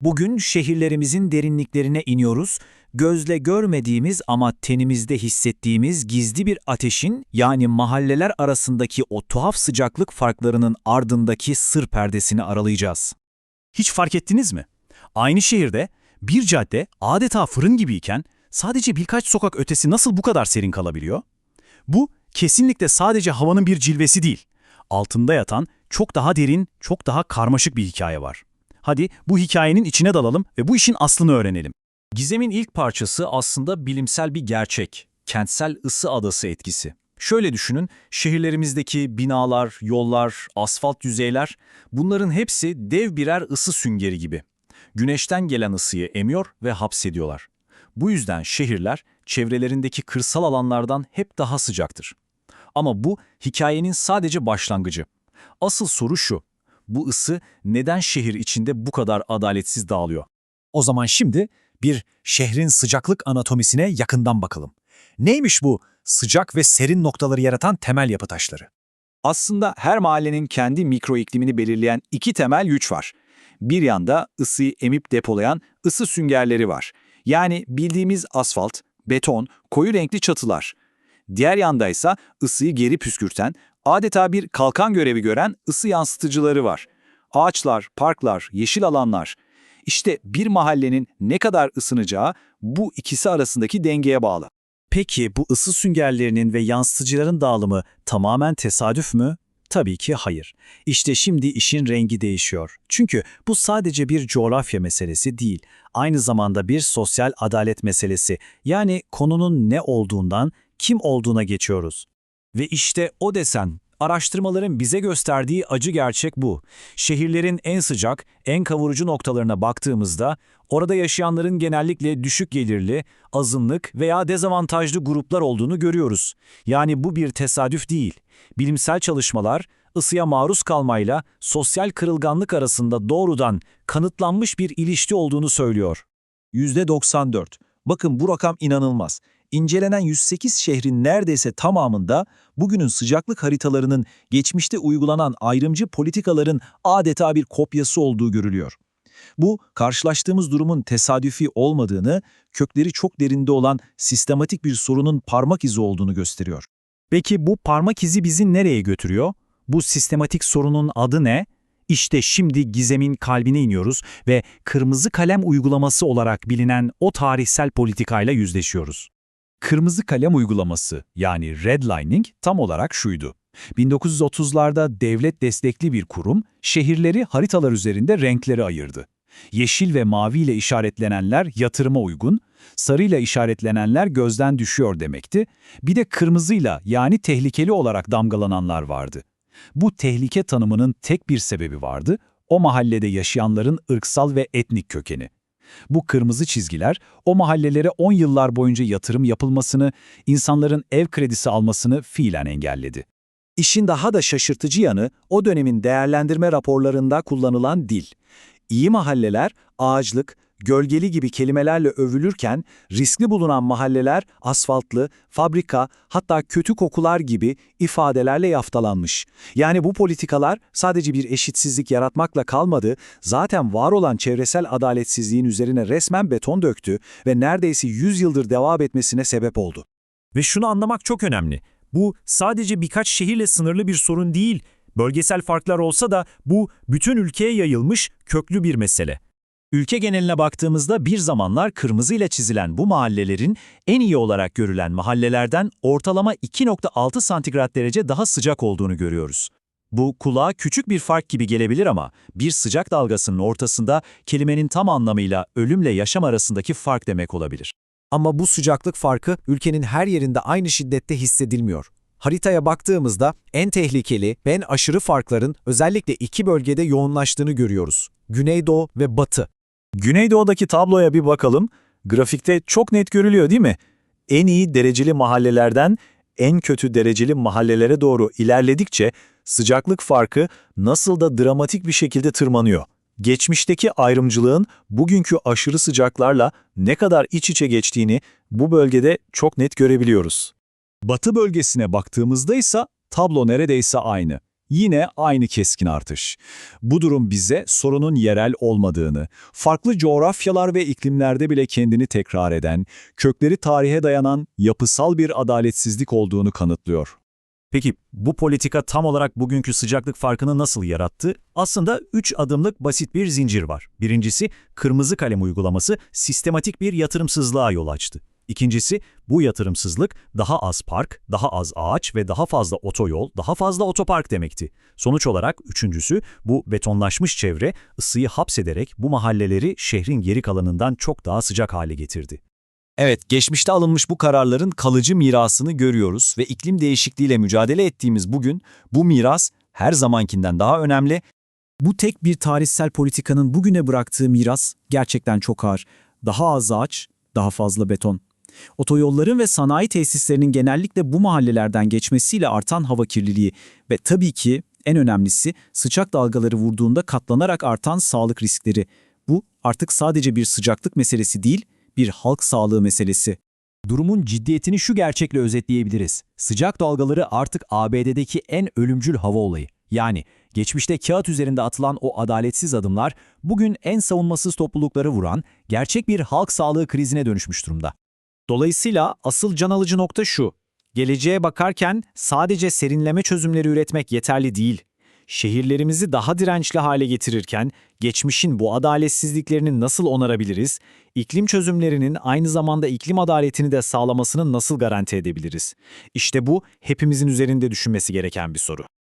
Bugün şehirlerimizin derinliklerine iniyoruz, gözle görmediğimiz ama tenimizde hissettiğimiz gizli bir ateşin yani mahalleler arasındaki o tuhaf sıcaklık farklarının ardındaki sır perdesini aralayacağız. Hiç fark ettiniz mi? Aynı şehirde bir cadde adeta fırın gibiyken sadece birkaç sokak ötesi nasıl bu kadar serin kalabiliyor? Bu kesinlikle sadece havanın bir cilvesi değil. Altında yatan çok daha derin, çok daha karmaşık bir hikaye var. Hadi bu hikayenin içine dalalım ve bu işin aslını öğrenelim. Gizem'in ilk parçası aslında bilimsel bir gerçek, kentsel ısı adası etkisi. Şöyle düşünün, şehirlerimizdeki binalar, yollar, asfalt yüzeyler, bunların hepsi dev birer ısı süngeri gibi. Güneşten gelen ısıyı emiyor ve hapsediyorlar. Bu yüzden şehirler çevrelerindeki kırsal alanlardan hep daha sıcaktır. Ama bu hikayenin sadece başlangıcı. Asıl soru şu, bu ısı neden şehir içinde bu kadar adaletsiz dağılıyor? O zaman şimdi bir şehrin sıcaklık anatomisine yakından bakalım. Neymiş bu sıcak ve serin noktaları yaratan temel yapı taşları? Aslında her mahallenin kendi mikro iklimini belirleyen iki temel güç var. Bir yanda ısıyı emip depolayan ısı süngerleri var. Yani bildiğimiz asfalt, beton, koyu renkli çatılar. Diğer yanda ise ısıyı geri püskürten, adeta bir kalkan görevi gören ısı yansıtıcıları var. Ağaçlar, parklar, yeşil alanlar. İşte bir mahallenin ne kadar ısınacağı bu ikisi arasındaki dengeye bağlı. Peki bu ısı süngerlerinin ve yansıtıcıların dağılımı tamamen tesadüf mü? Tabii ki hayır. İşte şimdi işin rengi değişiyor. Çünkü bu sadece bir coğrafya meselesi değil, aynı zamanda bir sosyal adalet meselesi. Yani konunun ne olduğundan kim olduğuna geçiyoruz. Ve işte o desen, araştırmaların bize gösterdiği acı gerçek bu. Şehirlerin en sıcak, en kavurucu noktalarına baktığımızda, orada yaşayanların genellikle düşük gelirli, azınlık veya dezavantajlı gruplar olduğunu görüyoruz. Yani bu bir tesadüf değil. Bilimsel çalışmalar, ısıya maruz kalmayla sosyal kırılganlık arasında doğrudan kanıtlanmış bir ilişki olduğunu söylüyor. %94. Bakın bu rakam inanılmaz. İncelenen 108 şehrin neredeyse tamamında bugünün sıcaklık haritalarının geçmişte uygulanan ayrımcı politikaların adeta bir kopyası olduğu görülüyor. Bu, karşılaştığımız durumun tesadüfi olmadığını, kökleri çok derinde olan sistematik bir sorunun parmak izi olduğunu gösteriyor. Peki bu parmak izi bizi nereye götürüyor? Bu sistematik sorunun adı ne? İşte şimdi gizemin kalbine iniyoruz ve kırmızı kalem uygulaması olarak bilinen o tarihsel politikayla yüzleşiyoruz. Kırmızı kalem uygulaması yani redlining tam olarak şuydu. 1930'larda devlet destekli bir kurum şehirleri haritalar üzerinde renkleri ayırdı. Yeşil ve mavi ile işaretlenenler yatırıma uygun, sarıyla işaretlenenler gözden düşüyor demekti. Bir de kırmızıyla yani tehlikeli olarak damgalananlar vardı. Bu tehlike tanımının tek bir sebebi vardı, o mahallede yaşayanların ırksal ve etnik kökeni. Bu kırmızı çizgiler o mahallelere 10 yıllar boyunca yatırım yapılmasını, insanların ev kredisi almasını fiilen engelledi. İşin daha da şaşırtıcı yanı o dönemin değerlendirme raporlarında kullanılan dil. İyi mahalleler, ağaçlık, gölgeli gibi kelimelerle övülürken riskli bulunan mahalleler asfaltlı, fabrika, hatta kötü kokular gibi ifadelerle yaftalanmış. Yani bu politikalar sadece bir eşitsizlik yaratmakla kalmadı, zaten var olan çevresel adaletsizliğin üzerine resmen beton döktü ve neredeyse 100 yıldır devam etmesine sebep oldu. Ve şunu anlamak çok önemli. Bu sadece birkaç şehirle sınırlı bir sorun değil. Bölgesel farklar olsa da bu bütün ülkeye yayılmış köklü bir mesele. Ülke geneline baktığımızda bir zamanlar kırmızıyla çizilen bu mahallelerin en iyi olarak görülen mahallelerden ortalama 2,6 santigrat derece daha sıcak olduğunu görüyoruz. Bu kulağa küçük bir fark gibi gelebilir ama bir sıcak dalgasının ortasında kelimenin tam anlamıyla ölümle yaşam arasındaki fark demek olabilir. Ama bu sıcaklık farkı ülkenin her yerinde aynı şiddette hissedilmiyor. Haritaya baktığımızda en tehlikeli ve en aşırı farkların özellikle iki bölgede yoğunlaştığını görüyoruz. Güneydoğu ve Batı. Güneydoğu'daki tabloya bir bakalım. Grafikte çok net görülüyor değil mi? En iyi dereceli mahallelerden en kötü dereceli mahallelere doğru ilerledikçe sıcaklık farkı nasıl da dramatik bir şekilde tırmanıyor. Geçmişteki ayrımcılığın bugünkü aşırı sıcaklarla ne kadar iç içe geçtiğini bu bölgede çok net görebiliyoruz. Batı bölgesine baktığımızda ise tablo neredeyse aynı. Yine aynı keskin artış. Bu durum bize sorunun yerel olmadığını, farklı coğrafyalar ve iklimlerde bile kendini tekrar eden, kökleri tarihe dayanan yapısal bir adaletsizlik olduğunu kanıtlıyor. Peki bu politika tam olarak bugünkü sıcaklık farkını nasıl yarattı? Aslında 3 adımlık basit bir zincir var. Birincisi, kırmızı kalem uygulaması sistematik bir yatırımsızlığa yol açtı. İkincisi, bu yatırımsızlık daha az park, daha az ağaç ve daha fazla otoyol, daha fazla otopark demekti. Sonuç olarak üçüncüsü, bu betonlaşmış çevre ısıyı hapsederek bu mahalleleri şehrin geri kalanından çok daha sıcak hale getirdi. Evet, geçmişte alınmış bu kararların kalıcı mirasını görüyoruz ve iklim değişikliğiyle mücadele ettiğimiz bugün bu miras her zamankinden daha önemli. Bu tek bir tarihsel politikanın bugüne bıraktığı miras gerçekten çok ağır. Daha az ağaç, daha fazla beton. Otoyolların ve sanayi tesislerinin genellikle bu mahallelerden geçmesiyle artan hava kirliliği ve tabii ki en önemlisi sıcak dalgaları vurduğunda katlanarak artan sağlık riskleri. Bu artık sadece bir sıcaklık meselesi değil, bir halk sağlığı meselesi. Durumun ciddiyetini şu gerçekle özetleyebiliriz. Sıcak dalgaları artık ABD'deki en ölümcül hava olayı. Yani geçmişte kağıt üzerinde atılan o adaletsiz adımlar bugün en savunmasız toplulukları vuran gerçek bir halk sağlığı krizine dönüşmüş durumda. Dolayısıyla asıl can alıcı nokta şu: geleceğe bakarken sadece serinleme çözümleri üretmek yeterli değil. Şehirlerimizi daha dirençli hale getirirken geçmişin bu adaletsizliklerini nasıl onarabiliriz, iklim çözümlerinin aynı zamanda iklim adaletini de sağlamasını nasıl garanti edebiliriz? İşte bu hepimizin üzerinde düşünmesi gereken bir soru.